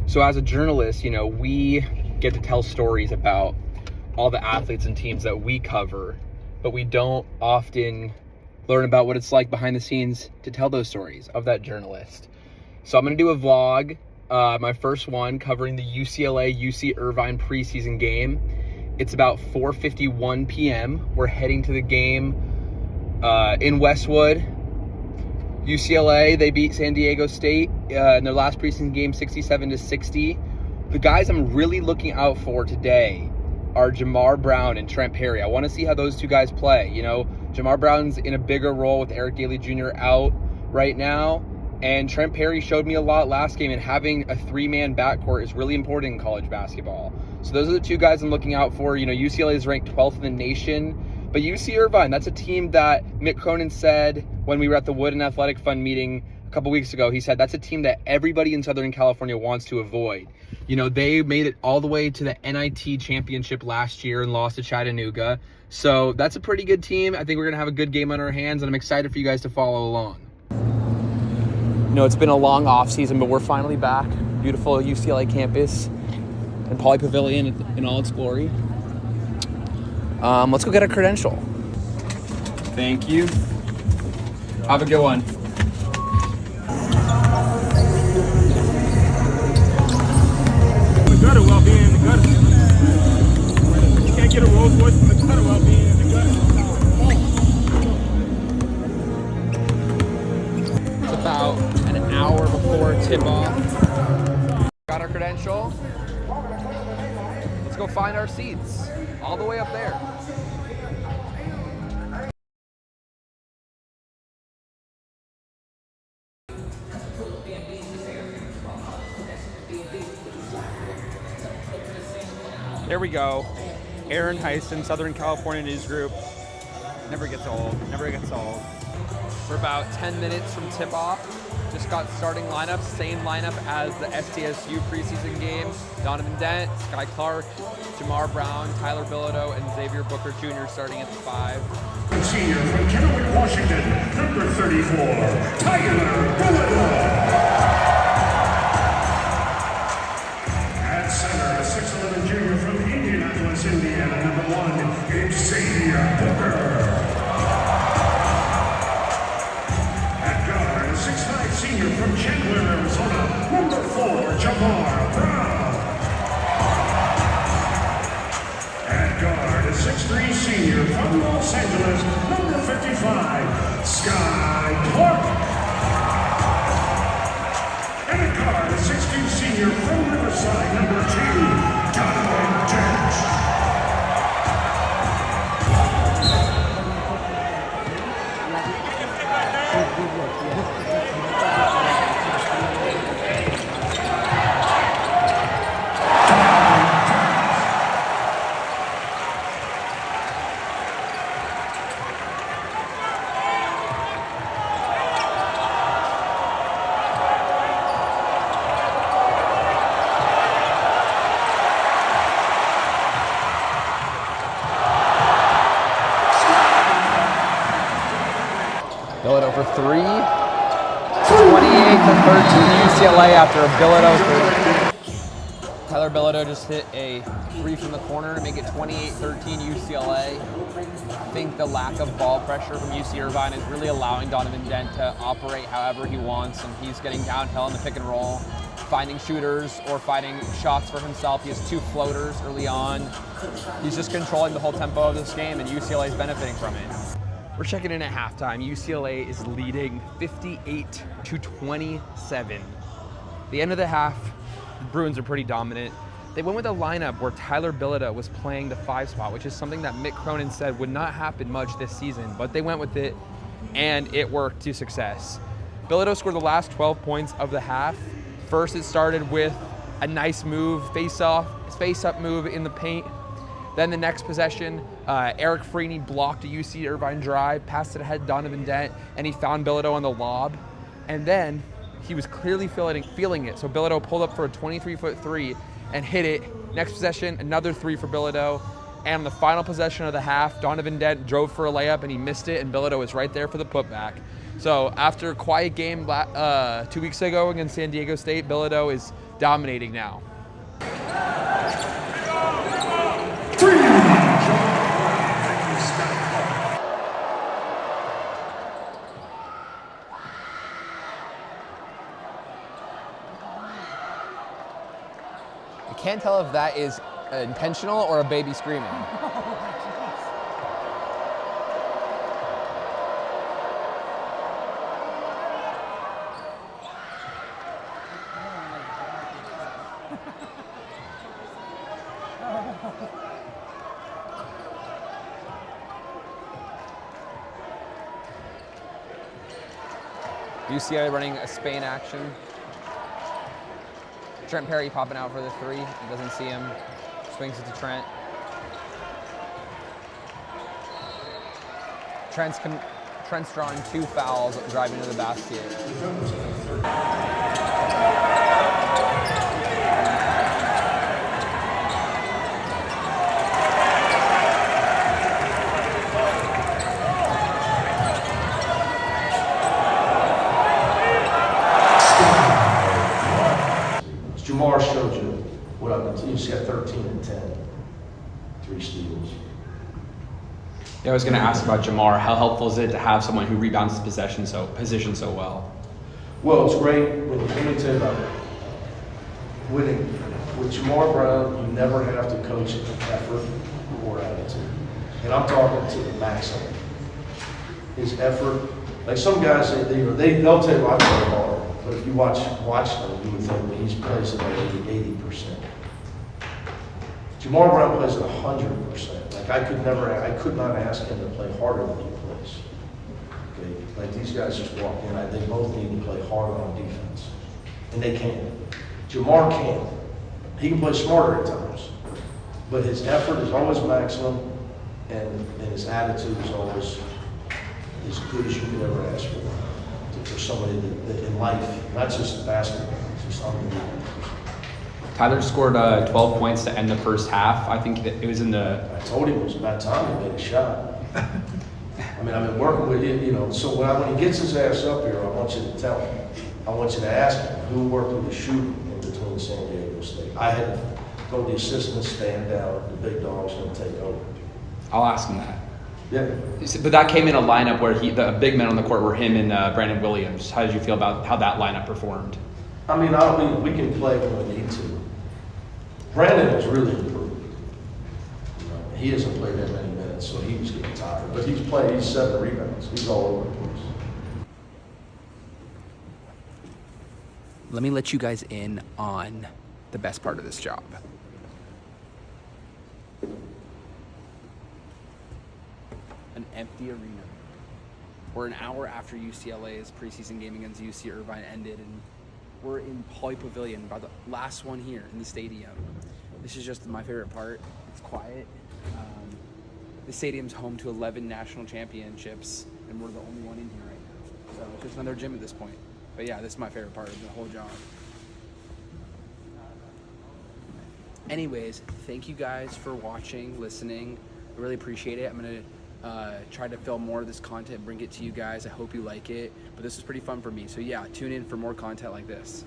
So as a journalist, we get to tell stories about all the athletes and teams that we cover, but we don't often learn about what it's like behind the scenes to tell those stories of that journalist. So I'm going to do a vlog, my first one, covering the UCLA UC Irvine preseason game. It's about 4:51 p.m. We're heading to the game in Westwood. UCLA, they beat San Diego State in their last preseason game 67-60. The guys I'm really looking out for today are Jamar Brown and Trent Perry. I want to see how those two guys play. Jamar Brown's in a bigger role with Eric Daly Jr. out right now, and Trent Perry showed me a lot last game, and having a three-man backcourt is really important in college basketball. So those are the two guys I'm looking out for. UCLA is ranked 12th in the nation, but UC Irvine, that's a team that Mick Cronin said when we were at the Wooden Athletic Fund meeting a couple weeks ago. He said that's a team that everybody in Southern California wants to avoid. They made it all the way to the NIT championship last year and lost to Chattanooga. So that's a pretty good team. I think we're going to have a good game on our hands, and I'm excited for you guys to follow along. It's been a long off season, but we're finally back. Beautiful UCLA campus and Pauley Pavilion in all its glory. Let's go get a credential. Thank you. Have a good one. The gutter while being in the gutter. You can't get a Rolls Royce from the gutter while being in the gutter. It's about an hour before tip-off. Got our credential. Let's go find our seats all the way up there. There we go. Aaron Heisen, Southern California News Group. Never gets old. We're about 10 minutes from tip-off. Just got starting lineup, same lineup as the SDSU preseason game. Donovan Dent, Sky Clark, Jamar Brown, Tyler Bilodeau, and Xavier Booker Jr. starting at the 5. Senior from Kennewick, Washington, number 34, Tyler Bilodeau. At center, a 6'11" junior from Indianapolis, Indiana, number 1, Xavier Booker. Senior from Chandler, Arizona, number 4, Jamar Brown. At guard, a 6'3" senior from Los Angeles, number 55, Sky Clark. And at guard, a 6'2" senior from Riverside, number 2, Donovan Dent. Bilodeau for 3. 28-13 UCLA after a Bilodeau 3. Tyler Bilodeau just hit a 3 from the corner to make it 28-13 UCLA. I think the lack of ball pressure from UC Irvine is really allowing Donovan Dent to operate however he wants, and he's getting downhill in the pick and roll, finding shooters or finding shots for himself. He has 2 floaters early on. He's just controlling the whole tempo of this game, and UCLA is benefiting from it. We're checking in at halftime. UCLA is leading 58-27. The end of the half, the Bruins are pretty dominant. They went with a lineup where Tyler Bilodeau was playing the 5 spot, which is something that Mick Cronin said would not happen much this season, but they went with it, and it worked to success. Bilodeau scored the last 12 points of the half. First, it started with a nice move, face-up move in the paint. Then the next possession, Eric Freeney blocked a UC Irvine drive, passed it ahead to Donovan Dent, and he found Bilodeau on the lob. And then he was clearly feeling it. So Bilodeau pulled up for a 23-foot 3 and hit it. Next possession, another 3 for Bilodeau. And on the final possession of the half, Donovan Dent drove for a layup and he missed it, and Bilodeau was right there for the putback. So after a quiet game 2 weeks ago against San Diego State, Bilodeau is dominating now. I can't tell if that is intentional or a baby screaming. UCLA running a Spain action. Trent Perry popping out for the three. He doesn't see him. Swings it to Trent. Trent's drawing 2 fouls, driving to the basket. Jamar showed you what I can tell you. He's got 13 and 10, 3 steals. Yeah, I was going to ask about Jamar. How helpful is it to have someone who rebounds his position so well? Well, it's great. Let me tell you about winning. With Jamar Brown, you never have to coach effort or attitude. And I'm talking to the maximum. His effort, like some guys say, they'll tell you I play hard. But if you watch them, you would think that he's plays at like 80%. Jamar Brown plays at 100%. Like I could not ask him to play harder than he plays. Okay, like these guys just walk in. They both need to play harder on defense, and they can. Jamar can. He can play smarter at times, but his effort is always maximum, and his attitude is always as good as you could ever ask for. For somebody that in life, not just basketball, it's just unbelievable. Tyler scored 12 points to end the first half. I think that it was in the... I told him it was about time he made a shot. I mean, I've been working with you, so when he gets his ass up here, I want you to tell him. I want you to ask him who worked with the shooting in between San Diego State. I had told the assistants stand down, the big dog's going to take over. I'll ask him that. Yeah. But that came in a lineup where the big men on the court were him and Brandon Williams. How did you feel about how that lineup performed? I mean, we can play when we need to. Brandon has really improved. He hasn't played that many minutes, so he was getting tired. But he's 7 rebounds. He's all over the place. Let me let you guys in on the best part of this job. An empty arena. We're an hour after UCLA's preseason game against UC Irvine ended, and we're in Poly Pavilion, about the last one here in the stadium. This is just my favorite part. It's quiet. The stadium's home to 11 national championships, and we're the only one in here right now. So it's just another gym at this point. But yeah, this is my favorite part of the whole job. Anyways, thank you guys for watching, listening. I really appreciate it. I'm gonna try to film more of this content, bring it to you guys. I hope you like it, but this was pretty fun for me. So yeah, tune in for more content like this.